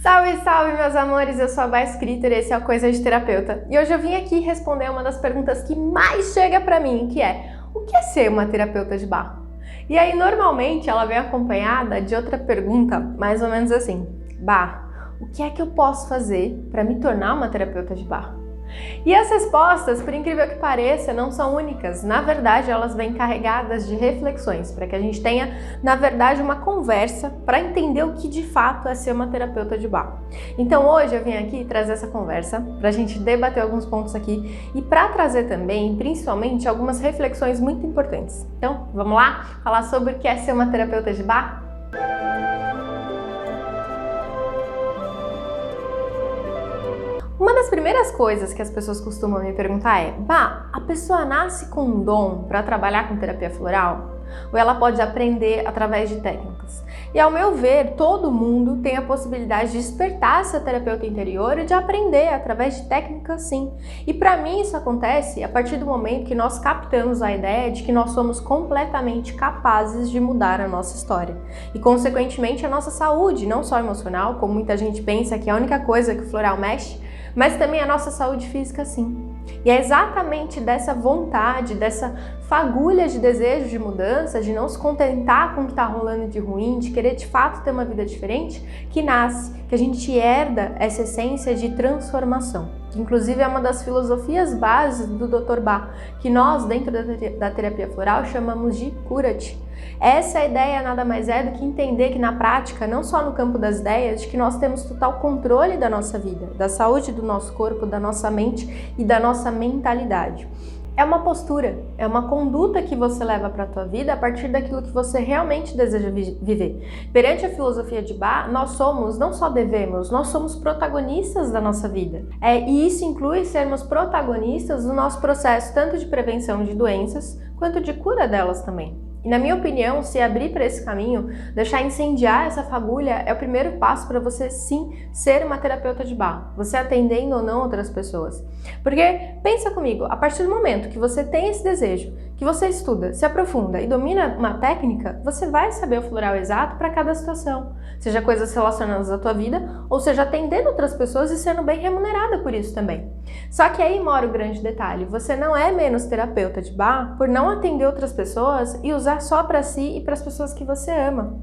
Salve, salve, meus amores! Eu sou a Bá Scritter e esse é o Coisa de Terapeuta. E hoje eu vim aqui responder uma das perguntas que mais chega pra mim, que é: o que é ser uma terapeuta de Bá? E aí, normalmente, ela vem acompanhada de outra pergunta, mais ou menos assim: Bá, o que é que eu posso fazer para me tornar uma terapeuta de Bá? E as respostas, por incrível que pareça, não são únicas. Na verdade, elas vêm carregadas de reflexões, para que a gente tenha, na verdade, uma conversa para entender o que de fato é ser uma terapeuta de Bá. Então hoje eu vim aqui trazer essa conversa para a gente debater alguns pontos aqui e para trazer também, principalmente, algumas reflexões muito importantes. Então, vamos lá falar sobre o que é ser uma terapeuta de Bá? Uma das primeiras coisas que as pessoas costumam me perguntar é: Bá, a pessoa nasce com um dom para trabalhar com terapia floral? Ou ela pode aprender através de técnicas? E ao meu ver, todo mundo tem a possibilidade de despertar essa terapeuta interior e de aprender através de técnicas, sim. E para mim isso acontece a partir do momento que nós captamos a ideia de que nós somos completamente capazes de mudar a nossa história. E consequentemente a nossa saúde, não só emocional, como muita gente pensa que é a única coisa que o floral mexe, mas também a nossa saúde física, sim. E é exatamente dessa vontade, dessa fagulha de desejo de mudança, de não se contentar com o que está rolando de ruim, de querer de fato ter uma vida diferente, que nasce, que a gente herda essa essência de transformação. Que inclusive é uma das filosofias bases do Dr. Bá, que nós, dentro da terapia floral, chamamos de cura-te. Essa ideia nada mais é do que entender que na prática, não só no campo das ideias, de que nós temos total controle da nossa vida, da saúde do nosso corpo, da nossa mente e da nossa mentalidade. É uma postura, é uma conduta que você leva para a tua vida a partir daquilo que você realmente deseja viver. Perante a filosofia de Bá, nós somos, não só devemos, nós somos protagonistas da nossa vida. E isso inclui sermos protagonistas do nosso processo tanto de prevenção de doenças, quanto de cura delas também. E na minha opinião, se abrir para esse caminho, deixar incendiar essa fagulha é o primeiro passo para você sim ser uma terapeuta de Bá, você atendendo ou não outras pessoas. Porque, pensa comigo, a partir do momento que você tem esse desejo, que você estuda, se aprofunda e domina uma técnica, você vai saber o floral exato para cada situação. Seja coisas relacionadas à tua vida, ou seja atendendo outras pessoas e sendo bem remunerada por isso também. Só que aí mora o grande detalhe, você não é menos terapeuta de Bá por não atender outras pessoas e usar só para si e para as pessoas que você ama.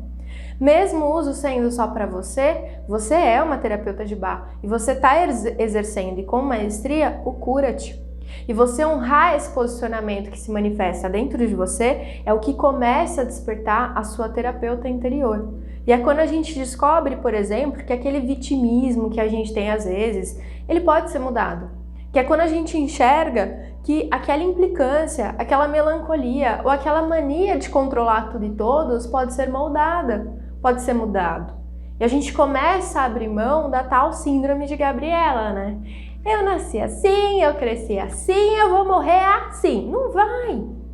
Mesmo o uso sendo só para você, você é uma terapeuta de Bá e você está exercendo e com maestria o cura-te. E você honrar esse posicionamento que se manifesta dentro de você é o que começa a despertar a sua terapeuta interior. E é quando a gente descobre, por exemplo, que aquele vitimismo que a gente tem às vezes, ele pode ser mudado. Que é quando a gente enxerga que aquela implicância, aquela melancolia ou aquela mania de controlar tudo e todos pode ser moldada, pode ser mudado. E a gente começa a abrir mão da tal síndrome de Gabriela, né? Eu nasci assim, eu cresci assim, eu vou morrer assim.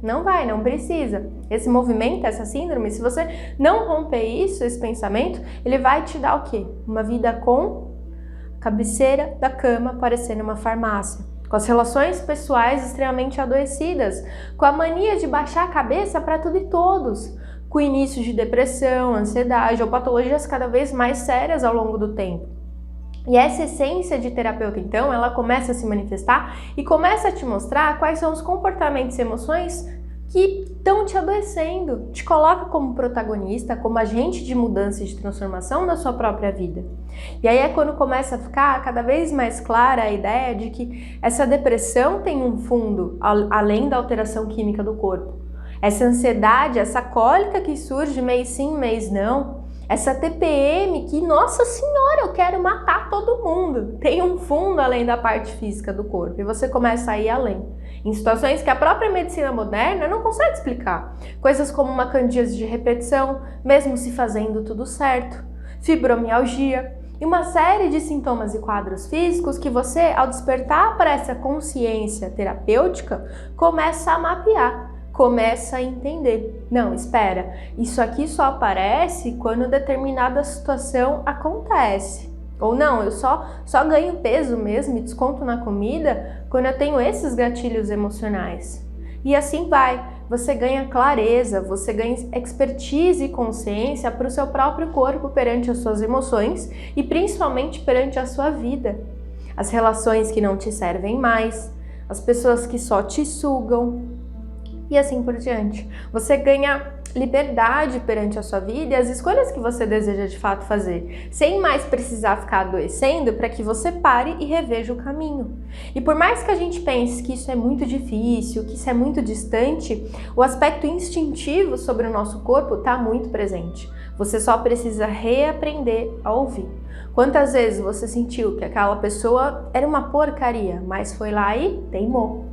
Não vai, não precisa. Esse movimento, essa síndrome, se você não romper isso, esse pensamento, ele vai te dar o quê? Uma vida com cabeceira da cama parecendo uma farmácia, com as relações pessoais extremamente adoecidas, com a mania de baixar a cabeça para tudo e todos, com início de depressão, ansiedade ou patologias cada vez mais sérias ao longo do tempo. E essa essência de terapeuta, então, ela começa a se manifestar e começa a te mostrar quais são os comportamentos e emoções que estão te adoecendo, te coloca como protagonista, como agente de mudança e de transformação da sua própria vida. E aí é quando começa a ficar cada vez mais clara a ideia de que essa depressão tem um fundo além da alteração química do corpo. Essa ansiedade, essa cólica que surge mês sim, mês não, essa TPM que, nossa senhora, eu quero matar todo mundo, tem um fundo além da parte física do corpo e você começa a ir além. Em situações que a própria medicina moderna não consegue explicar. Coisas como uma candidíase de repetição, mesmo se fazendo tudo certo, fibromialgia e uma série de sintomas e quadros físicos que você, ao despertar para essa consciência terapêutica, começa a mapear. Começa a entender. Não, espera, isso aqui só aparece quando determinada situação acontece. Ou não, eu só ganho peso mesmo e desconto na comida quando eu tenho esses gatilhos emocionais. E assim vai. você ganha clareza, você ganha expertise e consciência para o seu próprio corpo perante as suas emoções e principalmente perante a sua vida. As relações que não te servem mais, as pessoas que só te sugam e assim por diante. Você ganha liberdade perante a sua vida e as escolhas que você deseja de fato fazer, sem mais precisar ficar adoecendo para que você pare e reveja o caminho. E por mais que a gente pense que isso é muito difícil, que isso é muito distante, o aspecto instintivo sobre o nosso corpo está muito presente. Você só precisa reaprender a ouvir. Quantas vezes você sentiu que aquela pessoa era uma porcaria, mas foi lá e teimou?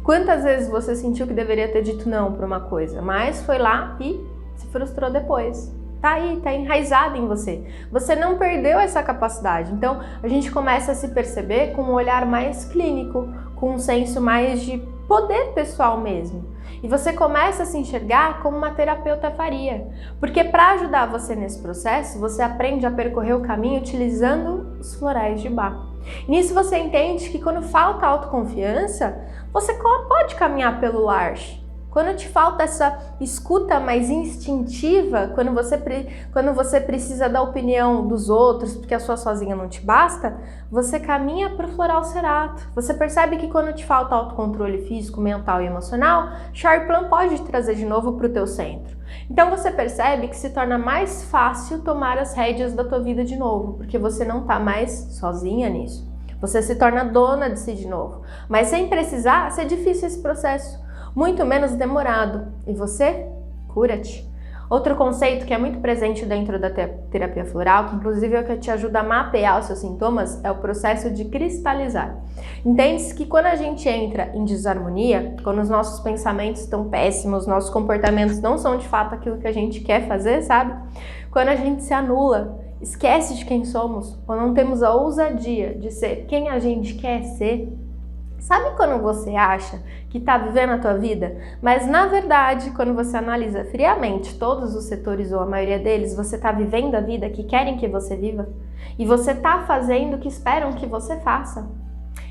Quantas vezes você sentiu que deveria ter dito não para uma coisa, mas foi lá e se frustrou depois? Tá aí, tá enraizado em você. Você não perdeu essa capacidade. Então, a gente começa a se perceber com um olhar mais clínico, com um senso mais de poder pessoal mesmo. E você começa a se enxergar como uma terapeuta faria. Porque para ajudar você nesse processo, você aprende a percorrer o caminho utilizando os florais de Bach. Nisso você entende que quando falta autoconfiança, você pode caminhar pelo L'arche. Quando te falta essa escuta mais instintiva, quando você precisa da opinião dos outros, porque a sua sozinha não te basta, você caminha para o floral cerato. Você percebe que quando te falta autocontrole físico, mental e emocional, Charplan pode te trazer de novo para o teu centro. Então você percebe que se torna mais fácil tomar as rédeas da tua vida de novo, porque você não está mais sozinha nisso. Você se torna dona de si de novo, mas sem precisar ser difícil esse processo. Muito menos demorado. E você? Cura-te. Outro conceito que é muito presente dentro da terapia floral, que inclusive é o que te ajuda a mapear os seus sintomas, é o processo de cristalizar. Entende-se que quando a gente entra em desarmonia, quando os nossos pensamentos estão péssimos, nossos comportamentos não são de fato aquilo que a gente quer fazer, sabe? Quando a gente se anula, esquece de quem somos, ou não temos a ousadia de ser quem a gente quer ser. Sabe quando você acha que está vivendo a tua vida, mas na verdade, quando você analisa friamente todos os setores ou a maioria deles, você está vivendo a vida que querem que você viva? E você está fazendo o que esperam que você faça?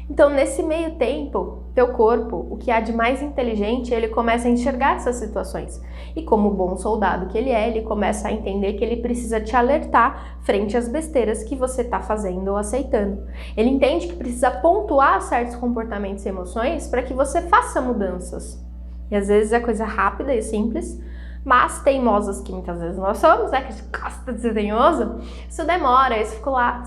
Então, nesse meio tempo, teu corpo, o que há de mais inteligente, ele começa a enxergar essas situações. E como bom soldado que ele começa a entender que ele precisa te alertar frente às besteiras que você está fazendo ou aceitando. Ele entende que precisa pontuar certos comportamentos e emoções para que você faça mudanças. E às vezes é coisa rápida e simples, mas teimosas que muitas vezes nós somos, que a gente gosta de ser teimoso, isso demora, isso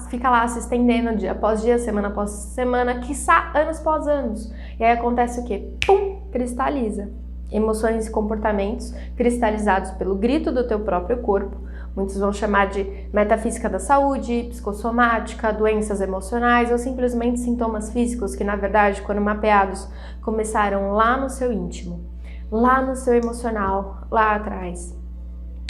fica lá se estendendo dia após dia, semana após semana, quiçá anos após anos. E aí acontece o quê? Pum! Cristaliza. Emoções e comportamentos cristalizados pelo grito do teu próprio corpo. Muitos vão chamar de metafísica da saúde, psicossomática, doenças emocionais ou simplesmente sintomas físicos que, na verdade, quando mapeados, começaram lá no seu íntimo. Lá no seu emocional, lá atrás.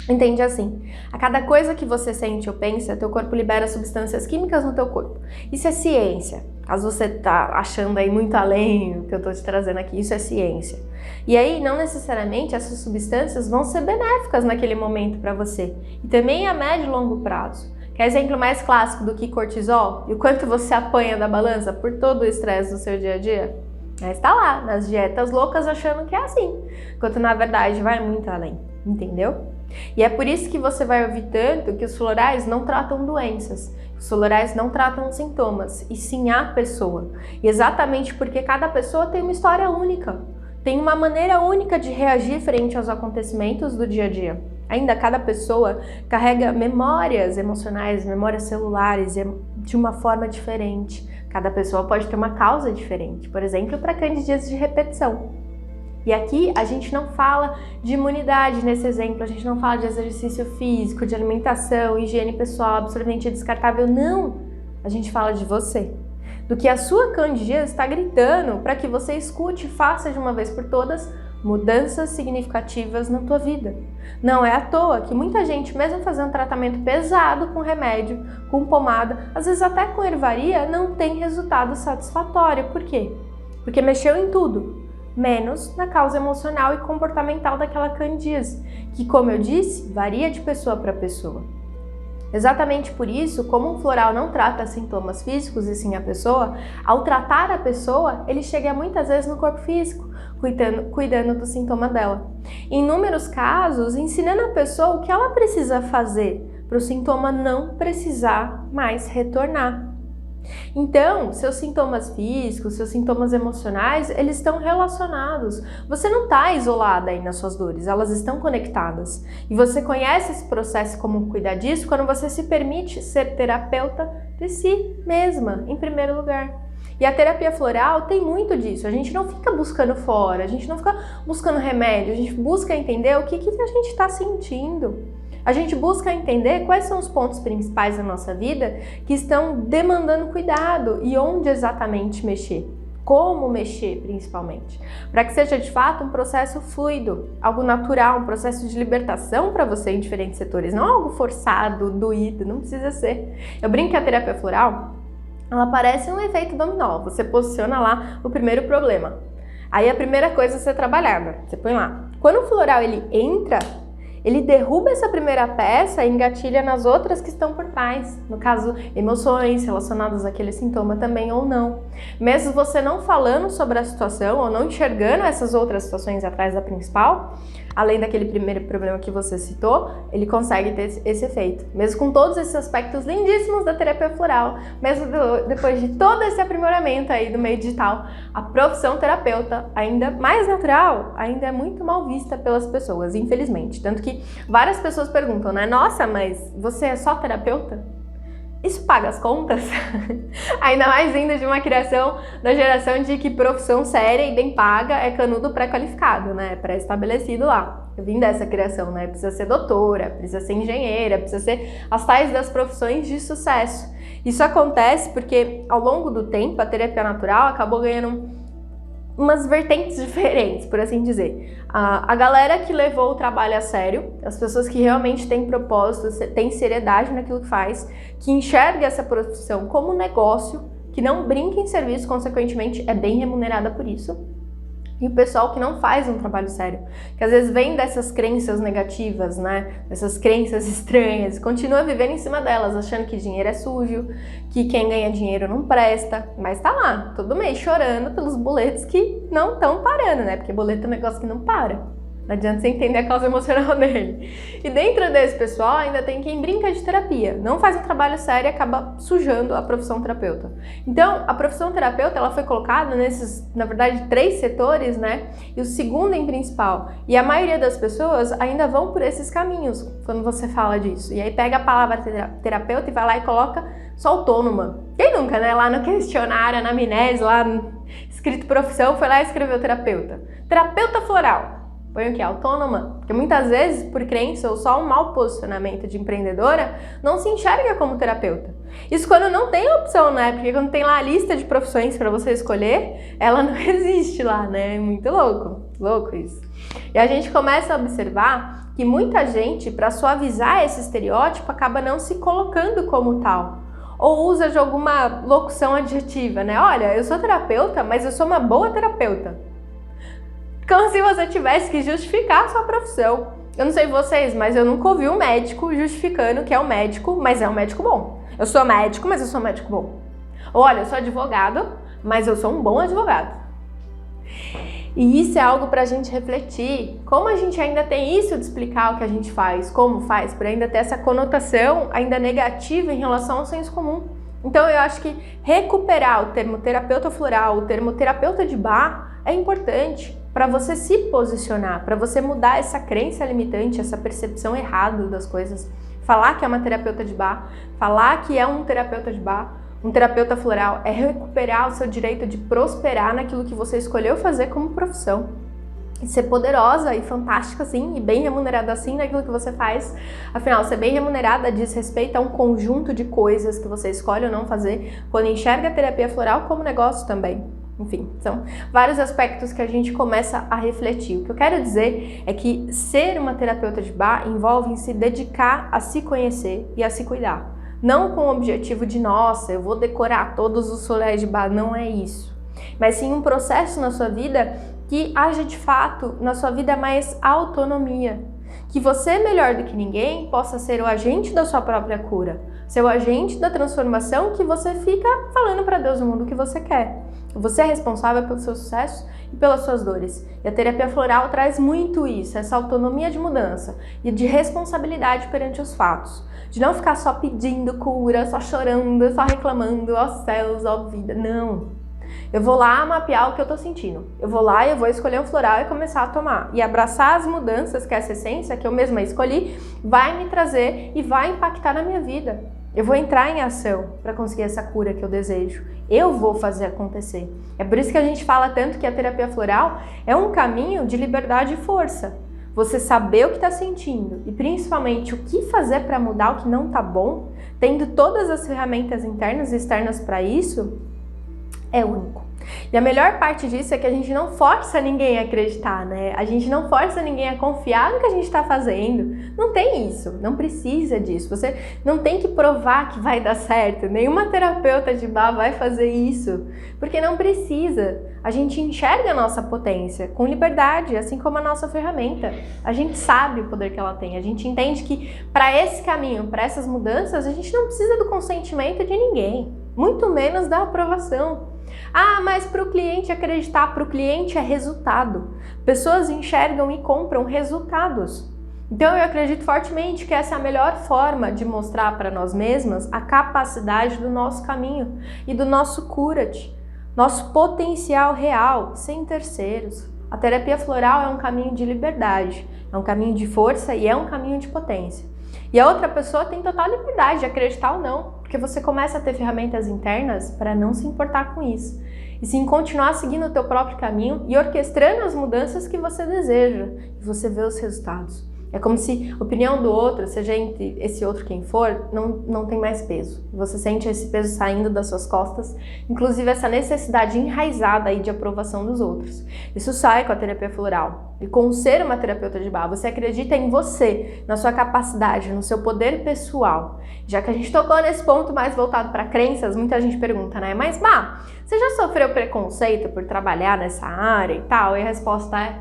Entende assim? A cada coisa que você sente ou pensa, teu corpo libera substâncias químicas no teu corpo. Isso é ciência. Caso você tá achando aí muito além do que eu tô te trazendo aqui, isso é ciência. E aí, não necessariamente essas substâncias vão ser benéficas naquele momento para você. E também a médio e longo prazo. Quer exemplo mais clássico do que cortisol? E o quanto você apanha da balança por todo o estresse do seu dia a dia? Mas tá lá, nas dietas loucas, achando que é assim, enquanto na verdade vai muito além, entendeu? E é por isso que você vai ouvir tanto que os florais não tratam doenças, os florais não tratam sintomas, e sim a pessoa. E exatamente porque cada pessoa tem uma história única, tem uma maneira única de reagir frente aos acontecimentos do dia a dia. Ainda cada pessoa carrega memórias emocionais, memórias celulares de uma forma diferente. Cada pessoa pode ter uma causa diferente, por exemplo, para candidíase de repetição. E aqui a gente não fala de imunidade nesse exemplo, a gente não fala de exercício físico, de alimentação, higiene pessoal, absolutamente descartável, não! A gente fala de você, do que a sua candidíase está gritando para que você escute e faça de uma vez por todas mudanças significativas na tua vida. Não é à toa que muita gente, mesmo fazendo tratamento pesado com remédio, com pomada, às vezes até com ervaria, não tem resultado satisfatório. Por quê? Porque mexeu em tudo, menos na causa emocional e comportamental daquela candidíase, que, como eu disse, varia de pessoa para pessoa. Exatamente por isso, como um floral não trata sintomas físicos e sim a pessoa, ao tratar a pessoa, ele chega muitas vezes no corpo físico, cuidando do sintoma dela. Em inúmeros casos, ensinando a pessoa o que ela precisa fazer para o sintoma não precisar mais retornar. Então, seus sintomas físicos, seus sintomas emocionais, eles estão relacionados. Você não está isolada aí nas suas dores, elas estão conectadas. E você conhece esse processo como cuidar disso quando você se permite ser terapeuta de si mesma, em primeiro lugar. E a terapia floral tem muito disso. A gente não fica buscando fora, a gente não fica buscando remédio, a gente busca entender o que a gente está sentindo. A gente busca entender quais são os pontos principais da nossa vida que estão demandando cuidado e onde exatamente mexer. Como mexer, principalmente. Para que seja de fato um processo fluido, algo natural, um processo de libertação para você em diferentes setores, não algo forçado, doído, não precisa ser. Eu brinco que a terapia floral, ela parece um efeito dominó. Você posiciona lá o primeiro problema. Aí a primeira coisa a ser trabalhada, você põe lá. Quando o floral ele entra, ele derruba essa primeira peça e engatilha nas outras que estão por trás. No caso, emoções relacionadas àquele sintoma também ou não. Mesmo você não falando sobre a situação ou não enxergando essas outras situações atrás da principal, além daquele primeiro problema que você citou, ele consegue ter esse efeito. Mesmo com todos esses aspectos lindíssimos da terapia floral, mesmo depois de todo esse aprimoramento aí do meio digital, a profissão terapeuta, ainda mais natural, ainda é muito mal vista pelas pessoas, infelizmente. Tanto que várias pessoas perguntam, né? Nossa, mas você é só terapeuta? Isso paga as contas? Ainda mais vindo de uma criação da geração de que profissão séria e bem paga é canudo pré-qualificado, né? Pré-estabelecido lá. Eu vim dessa criação, né? Precisa ser doutora, precisa ser engenheira, precisa ser as tais das profissões de sucesso. Isso acontece porque ao longo do tempo a terapia natural acabou ganhando umas vertentes diferentes, por assim dizer. A galera que levou o trabalho a sério, as pessoas que realmente têm propósito, têm seriedade naquilo que faz, que enxerga essa profissão como um negócio, que não brinca em serviço, consequentemente é bem remunerada por isso. E o pessoal que não faz um trabalho sério, que às vezes vem dessas crenças negativas, né? Dessas crenças estranhas, continua vivendo em cima delas, achando que dinheiro é sujo, que quem ganha dinheiro não presta, mas tá lá, todo mês chorando pelos boletos que não estão parando, né? Porque boleto é um negócio que não para. Não adianta você entender a causa emocional dele. E dentro desse pessoal ainda tem quem brinca de terapia, não faz um trabalho sério e acaba sujando a profissão terapeuta. Então, a profissão terapeuta ela foi colocada nesses, na verdade, 3 setores, né? E o segundo em principal. E a maioria das pessoas ainda vão por esses caminhos quando você fala disso. E aí pega a palavra terapeuta e vai lá e coloca só autônoma. Quem nunca, né? Lá no questionário, na anamnese, lá escrito profissão, foi lá e escreveu terapeuta. Terapeuta floral. Põe o que? Autônoma. Porque muitas vezes, por crença ou só um mau posicionamento de empreendedora, não se enxerga como terapeuta. Isso quando não tem opção, né? Porque quando tem lá a lista de profissões para você escolher, ela não existe lá, né? É muito louco isso. E a gente começa a observar que muita gente, para suavizar esse estereótipo, acaba não se colocando como tal. Ou usa de alguma locução adjetiva, né? Olha, eu sou terapeuta, mas eu sou uma boa terapeuta. Como se você tivesse que justificar a sua profissão. Eu não sei vocês, mas eu nunca ouvi um médico justificando que é um médico, mas é um médico bom. Eu sou médico, mas eu sou um médico bom. Ou olha, eu sou advogado, mas eu sou um bom advogado. E isso é algo para a gente refletir. Como a gente ainda tem isso de explicar o que a gente faz, como faz, para ainda ter essa conotação ainda negativa em relação ao senso comum. Então eu acho que recuperar o termo terapeuta floral, o termo terapeuta de bar é importante para você se posicionar, para você mudar essa crença limitante, essa percepção errada das coisas. Falar que é uma terapeuta de bar, falar que é um terapeuta de bar, um terapeuta floral, é recuperar o seu direito de prosperar naquilo que você escolheu fazer como profissão. E ser poderosa e fantástica assim, e bem remunerada assim naquilo que você faz. Afinal, ser bem remunerada diz respeito a um conjunto de coisas que você escolhe ou não fazer quando enxerga a terapia floral como negócio também. Enfim, são vários aspectos que a gente começa a refletir. O que eu quero dizer é que ser uma terapeuta de bar envolve se dedicar a se conhecer e a se cuidar. Não com o objetivo de, nossa, eu vou decorar todos os solés de bar, não é isso. Mas sim um processo na sua vida que haja de fato na sua vida mais autonomia. Que você, melhor do que ninguém, possa ser o agente da sua própria cura. Ser o agente da transformação que você fica falando para Deus no mundo que você quer. Você é responsável pelo seu sucesso e pelas suas dores. E a terapia floral traz muito isso, essa autonomia de mudança e de responsabilidade perante os fatos. De não ficar só pedindo cura, só chorando, só reclamando, ó céus, ó vida. Não. Eu vou lá mapear o que eu tô sentindo. Eu vou lá e eu vou escolher um floral e começar a tomar. E abraçar as mudanças que essa essência, que eu mesma escolhi, vai me trazer e vai impactar na minha vida. Eu vou entrar em ação para conseguir essa cura que eu desejo. Eu vou fazer acontecer. É por isso que a gente fala tanto que a terapia floral é um caminho de liberdade e força. Você saber o que está sentindo e principalmente o que fazer para mudar o que não está bom, tendo todas as ferramentas internas e externas para isso, é único. E a melhor parte disso é que a gente não força ninguém a acreditar, né? A gente não força ninguém a confiar no que a gente está fazendo. Não tem isso, não precisa disso. Você não tem que provar que vai dar certo. Nenhuma terapeuta de Bá vai fazer isso, porque não precisa. A gente enxerga a nossa potência com liberdade, assim como a nossa ferramenta. A gente sabe o poder que ela tem. A gente entende que para esse caminho, para essas mudanças, a gente não precisa do consentimento de ninguém, muito menos da aprovação. Ah, mas para o cliente acreditar, para o cliente é resultado. Pessoas enxergam e compram resultados. Então eu acredito fortemente que essa é a melhor forma de mostrar para nós mesmas a capacidade do nosso caminho e do nosso cura-te, nosso potencial real, sem terceiros. A terapia floral é um caminho de liberdade, é um caminho de força e é um caminho de potência. E a outra pessoa tem total liberdade de acreditar ou não, porque você começa a ter ferramentas internas para não se importar com isso. E sim continuar seguindo o teu próprio caminho e orquestrando as mudanças que você deseja. E você vê os resultados. É como se a opinião do outro, seja entre esse outro quem for, não tem mais peso. Você sente esse peso saindo das suas costas, inclusive essa necessidade enraizada aí de aprovação dos outros. Isso sai com a terapia floral. E com ser uma terapeuta de Bá, você acredita em você, na sua capacidade, no seu poder pessoal. Já que a gente tocou nesse ponto mais voltado para crenças, muita gente pergunta, né? Mas Bá, você já sofreu preconceito por trabalhar nessa área e tal? E a resposta é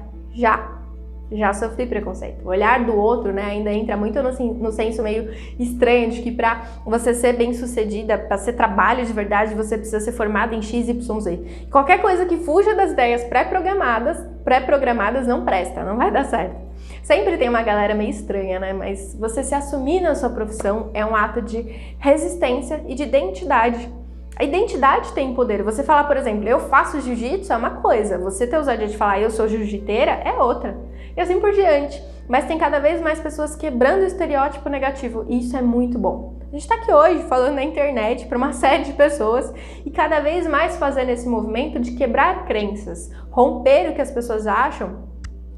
já sofri preconceito. O olhar do outro, né, ainda entra muito no senso meio estranho de que para você ser bem-sucedida, para ser trabalho de verdade, você precisa ser formada em XYZ. Qualquer coisa que fuja das ideias pré-programadas não presta, não vai dar certo. Sempre tem uma galera meio estranha, né? Mas você se assumir na sua profissão é um ato de resistência e de identidade. A identidade tem poder. Você falar, por exemplo, eu faço jiu-jitsu é uma coisa. Você ter ousadia de falar eu sou jiu-jiteira é outra. E assim por diante. Mas tem cada vez mais pessoas quebrando o estereótipo negativo. E isso é muito bom. A gente tá aqui hoje falando na internet para uma série de pessoas e cada vez mais fazendo esse movimento de quebrar crenças, romper o que as pessoas acham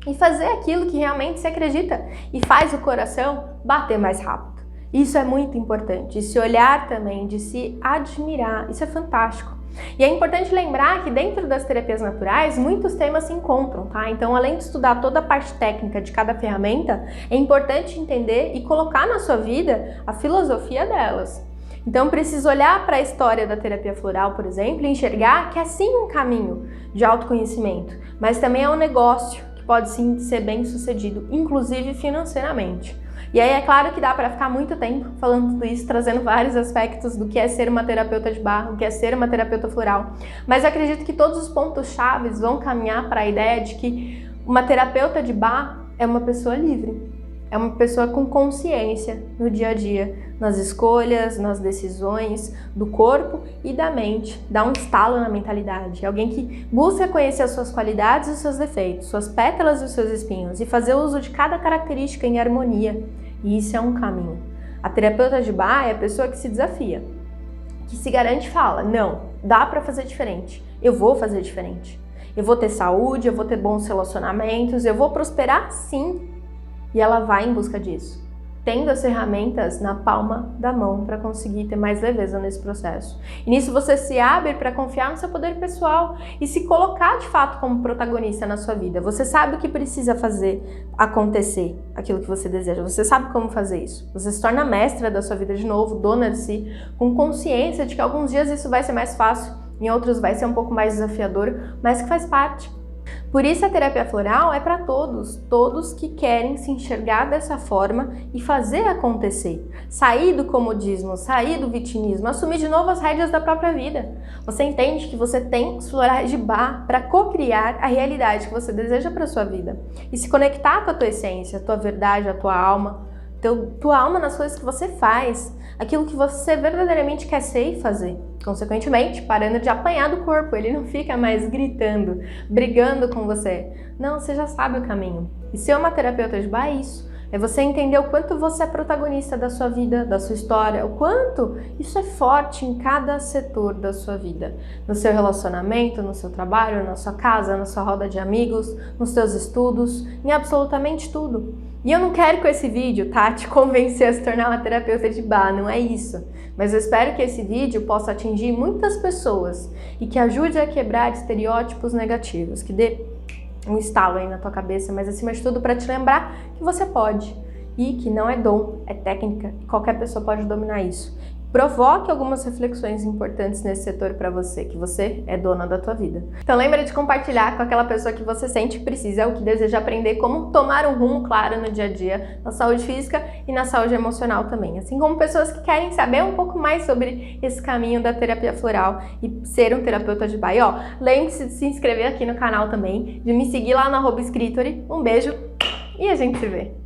e fazer aquilo que realmente se acredita e faz o coração bater mais rápido. Isso é muito importante, de se olhar também, de se admirar, isso é fantástico. E é importante lembrar que dentro das terapias naturais, muitos temas se encontram, tá? Então, além de estudar toda a parte técnica de cada ferramenta, é importante entender e colocar na sua vida a filosofia delas. Então, preciso olhar para a história da terapia floral, por exemplo, e enxergar que é sim um caminho de autoconhecimento, mas também é um negócio que pode sim ser bem sucedido, inclusive financeiramente. E aí é claro que dá para ficar muito tempo falando tudo isso, trazendo vários aspectos do que é ser uma terapeuta de Bá, o que é ser uma terapeuta floral. Mas eu acredito que todos os pontos chaves vão caminhar para a ideia de que uma terapeuta de Bá é uma pessoa livre. É uma pessoa com consciência no dia a dia, nas escolhas, nas decisões do corpo e da mente. Dá um estalo na mentalidade. É alguém que busca conhecer as suas qualidades e os seus defeitos, suas pétalas e os seus espinhos e fazer uso de cada característica em harmonia. E isso é um caminho. A terapeuta de Bá é a pessoa que se desafia, que se garante e fala, não, dá para fazer diferente, eu vou fazer diferente. Eu vou ter saúde, eu vou ter bons relacionamentos, eu vou prosperar sim. E ela vai em busca disso, tendo as ferramentas na palma da mão para conseguir ter mais leveza nesse processo. E nisso você se abre para confiar no seu poder pessoal e se colocar de fato como protagonista na sua vida. Você sabe o que precisa fazer acontecer, aquilo que você deseja. Você sabe como fazer isso. Você se torna mestra da sua vida de novo, dona de si, com consciência de que alguns dias isso vai ser mais fácil, em outros vai ser um pouco mais desafiador, mas que faz parte. Por isso a terapia floral é para todos, todos que querem se enxergar dessa forma e fazer acontecer. Sair do comodismo, sair do vitimismo, assumir de novo as rédeas da própria vida. Você entende que você tem os florais de Bach para co-criar a realidade que você deseja para sua vida e se conectar com a tua essência, a tua verdade, a tua alma nas coisas que você faz, aquilo que você verdadeiramente quer ser e fazer. Consequentemente, parando de apanhar do corpo, ele não fica mais gritando, brigando com você. Não, você já sabe o caminho. E ser uma terapeuta de Bach é isso. É você entender o quanto você é protagonista da sua vida, da sua história, o quanto isso é forte em cada setor da sua vida. No seu relacionamento, no seu trabalho, na sua casa, na sua roda de amigos, nos seus estudos, em absolutamente tudo. E eu não quero com esse vídeo, tá, te convencer a se tornar uma terapeuta de Bach, não é isso. Mas eu espero que esse vídeo possa atingir muitas pessoas e que ajude a quebrar estereótipos negativos, que dê um estalo aí na tua cabeça, mas acima de tudo para te lembrar que você pode e que não é dom, é técnica, qualquer pessoa pode dominar isso. Provoque algumas reflexões importantes nesse setor para você, que você é dona da tua vida. Então lembra de compartilhar com aquela pessoa que você sente que precisa ou que deseja aprender como tomar um rumo claro no dia a dia, na saúde física e na saúde emocional também. Assim como pessoas que querem saber um pouco mais sobre esse caminho da terapia floral e ser um terapeuta de Bach. E, ó, lembre-se de se inscrever aqui no canal também, de me seguir lá no @escritory. Um beijo e a gente se vê!